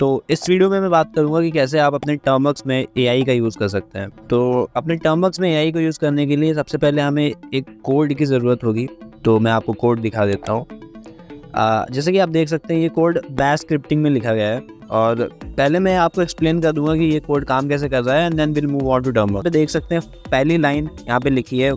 तो इस वीडियो में मैं बात करूंगा कि कैसे आप अपने टर्मवर्क्स में एआई का यूज़ कर सकते हैं। तो अपने टर्मवर्क्स में एआई को यूज़ करने के लिए सबसे पहले हमें एक कोड की ज़रूरत होगी। तो मैं आपको कोड दिखा देता हूँ। जैसे कि आप देख सकते हैं ये कोड बैश स्क्रिप्टिंग में लिखा गया है और पहले मैं आपको एक्सप्लेन कर दूंगा कि ये कोड काम कैसे कर रहा है and then will move on to term works. तो देख सकते हैं पहली लाइन यहाँ पे लिखी है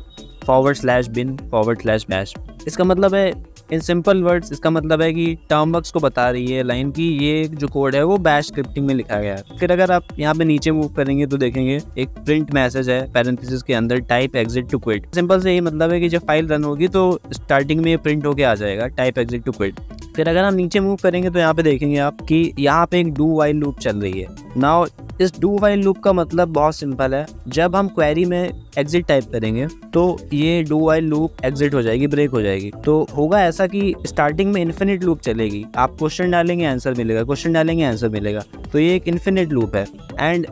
/bin/bash। इसका मतलब है इन सिंपल वर्ड्स इसका मतलब है कि टर्मवर्क्स को बता रही है लाइन की ये जो कोड है वो बैश स्क्रिप्टिंग में लिखा गया है। फिर अगर आप यहाँ पे नीचे मूव करेंगे तो देखेंगे एक प्रिंट मैसेज है पैरेंथेसिस के अंदर type exit to quit. Simple से यही मतलब है कि जब फाइल रन होगी तो स्टार्टिंग में ये प्रिंट होके आ जाएगा टाइप एग्जिट टू क्विट। फिर अगर हम नीचे मूव करेंगे तो यहाँ पे देखेंगे आप कि यहाँ पे एक डू वाइल लूप चल रही है। नाउ इस डू वाइल लूप का मतलब बहुत सिंपल है, जब हम क्वेरी में एग्जिट टाइप करेंगे तो ये डू वाइल लूप एग्जिट हो जाएगी, ब्रेक हो जाएगी। तो होगा ऐसा कि स्टार्टिंग में इन्फिनिट लूप चलेगी, आप क्वेश्चन डालेंगे आंसर मिलेगा, क्वेश्चन डालेंगे आंसर मिलेगा। तो ये एक इन्फिनिट लूप है एंड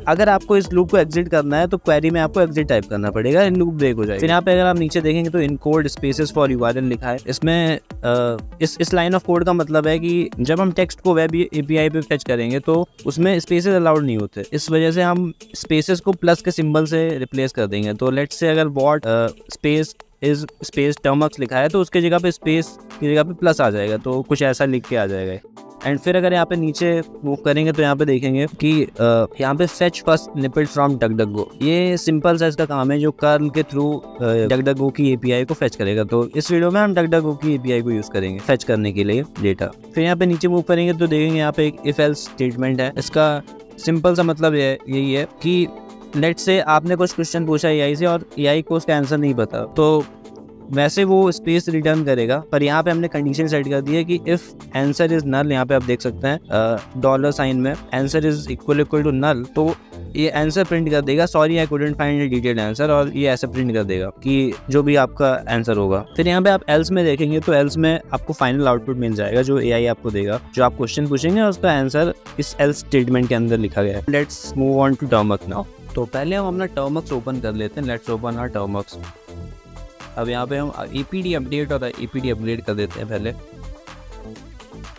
अगर आपको इस लूप को एग्जिट करना है तो क्वेरी में आपको एग्जिट टाइप करना पड़ेगा, लूप ब्रेक हो जाएगा। फिर यहाँ पे अगर आप नीचे देखेंगे तो इनकोड स्पेसेस फॉर यूआरएल लिखा है। इसमें इस लाइन ऑफ कोड का मतलब है कि जब हम टेक्स्ट को वेब एपीआई पे फेच करेंगे तो उसमें स्पेसेस अलाउड नहीं होते, इस वजह से हम स्पेसेस को प्लस के सिंबल से रिप्लेस कर देंगे। तो लेट्स से अगर वॉट स्पेस टर्मवर्क्स लिखा है तो उसके जगह पे स्पेस की जगह पे प्लस आ जाएगा, तो कुछ ऐसा लिख के आ जाएगा। एंड फिर अगर यहाँ पे नीचे मूव करेंगे तो यहाँ पे देखेंगे कि यहाँ पे fetch first snippet from DuckDuckGo, ये सिंपल सा इसका काम है जो कर्ल के थ्रू डकडकगो की एपीआई को फेच करेगा। तो इस वीडियो में हम डकडकगो की एपीआई को यूज करेंगे फेच करने के लिए डेटा। फिर यहाँ पे नीचे मूव करेंगे तो देखेंगे यहाँ पे एक इफ एल्स स्टेटमेंट है। इसका सिंपल सा मतलब यही है कि लेट्स से आपने कुछ क्वेश्चन पूछा एआई से और एआई को उसका आंसर नहीं पता, तो वैसे वो स्पेस रिटर्न करेगा, पर यहाँ पे हमने कंडीशन सेट कर दी है कि इफ आंसर इज नल, यहाँ पे आप देख सकते हैं डॉलर साइन में answer is equal to null, तो ये आंसर प्रिंट कर देगा sorry I couldn't find a detailed answer, और ये ऐसे प्रिंट कर देगा कि जो भी आपका आंसर होगा। फिर यहाँ पे आप एल्स में देखेंगे तो एल्स में आपको फाइनल आउटपुट मिल जाएगा जो एआई आपको देगा, जो आप क्वेश्चन पूछेंगे और उसका आंसर इस एल्स स्टेटमेंट के अंदर लिखा गया है। Let's move on to Termux now. तो पहले हम अपना टर्मवर्क्स ओपन कर लेते हैं। Let's open our Termux. अब यहाँ पे हम एपीडी अपडेट और एपीडी अपग्रेड कर देते हैं। पहले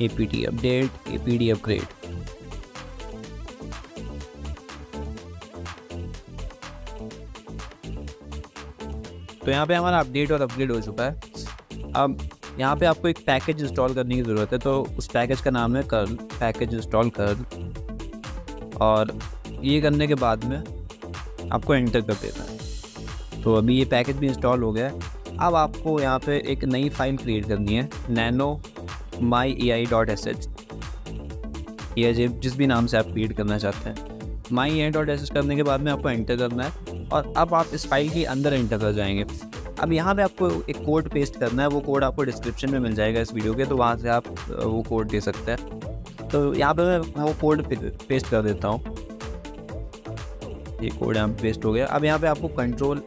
एपीडी अपडेट एपीडी अपग्रेड। तो यहाँ पे हमारा अपडेट और अपग्रेड हो चुका है। अब यहाँ पे आपको एक पैकेज इंस्टॉल करने की ज़रूरत है, तो उस पैकेज का नाम है कर्ल, पैकेज इंस्टॉल कर्ल। और ये करने के बाद में आपको एंटर कर देना है। तो अभी ये पैकेज भी इंस्टॉल हो गया है। अब आपको यहाँ पे एक नई फाइल क्रिएट करनी है, nano myai.sh, या जिस भी नाम से आप क्रिएट करना चाहते हैं। myai.sh करने के बाद में आपको एंटर करना है और अब आप इस फाइल के अंदर एंटर कर जाएंगे। अब यहाँ पे आपको एक कोड पेस्ट करना है, वो कोड आपको डिस्क्रिप्शन में मिल जाएगा इस वीडियो के, तो वहाँ से आप वो कोड दे सकते हैं। तो यहाँ पे मैं वो कोड पेस्ट कर देता हूँ। ये कोड यहाँ पे पेस्ट हो गया। अब यहाँ पे आपको कंट्रोल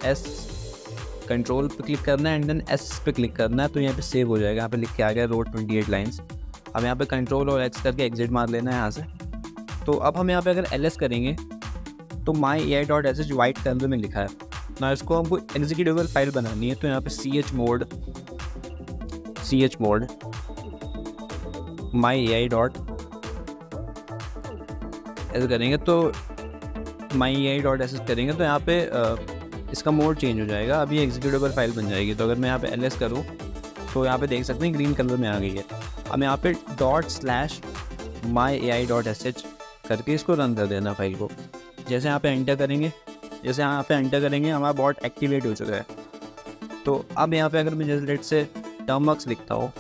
पे क्लिक करना है एंड देन एस पे क्लिक करना है, तो यहाँ पे सेव हो जाएगा। यहाँ पे लिख के आ गया रोड 28 लाइन्स। अब यहाँ पे कंट्रोल और एक्स करके एग्जिट मार लेना है यहाँ से। तो अब हम यहाँ पे अगर एलएस करेंगे तो myai.sh वाइट कलर में लिखा है ना, इसको हमको एग्जीक्यूटेबल फाइल बनानी है। तो यहाँ पे chmod myai. ऐसे करेंगे तो myai.sh करेंगे तो यहाँ पे इसका मोड चेंज हो जाएगा। अभी एग्जीक्यूटेबल फाइल बन जाएगी। तो अगर मैं यहाँ पे ls करूँ तो यहाँ पे देख सकते हैं ग्रीन कलर में आ गई है। अब यहाँ पे ./myai.sh करके इसको रन कर देना फाइल को। जैसे यहाँ पे एंटर करेंगे हमारा बॉट एक्टिवेट हो चुका है। तो अब यहाँ पे अगर मैं जैसे लेट से टर्मवर्क्स लिखता हूँ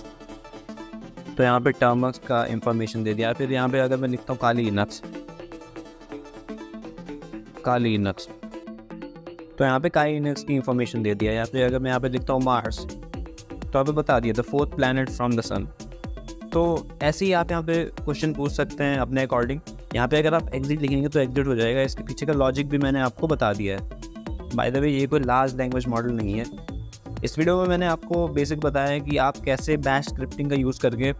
तो यहाँ पे टर्मवर्क्स का इंफॉर्मेशन दे दिया। फिर यहाँ पे अगर मैं लिखता हूँ काली लिनक्स, तो यहाँ पे काली लिनक्स की इंफॉर्मेशन दे दिया। या फिर अगर मैं यहाँ पे लिखता हूँ मार्स तो यहाँ पे बता दिया the 4th planet from the sun. तो ऐसे ही आप यहाँ पे क्वेश्चन पूछ सकते हैं अपने अकॉर्डिंग। यहाँ पे अगर आप एग्जिट लिखेंगे तो एग्जिट हो जाएगा। इसके पीछे का लॉजिक भी मैंने आपको बता दिया है। बाय द वे ये कोई लार्ज लैंग्वेज मॉडल नहीं है। इस वीडियो में मैंने आपको बेसिक बताया है कि आप कैसे बैश स्क्रिप्टिंग का यूज़ करके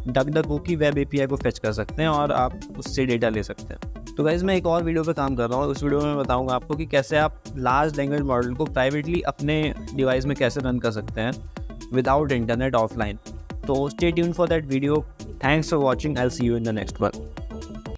डकडकगो की वेब एपीआई को फेच कर सकते हैं और आप उससे डेटा ले सकते हैं। तो गाइस मैं एक और वीडियो पे काम कर रहा हूँ। उस वीडियो में मैं बताऊंगा आपको कि कैसे आप लार्ज लैंग्वेज मॉडल को प्राइवेटली अपने डिवाइस में कैसे रन कर सकते हैं विदाउट इंटरनेट ऑफलाइन। तो stay tuned for that video. Thanks for watching. I will see you in the next one.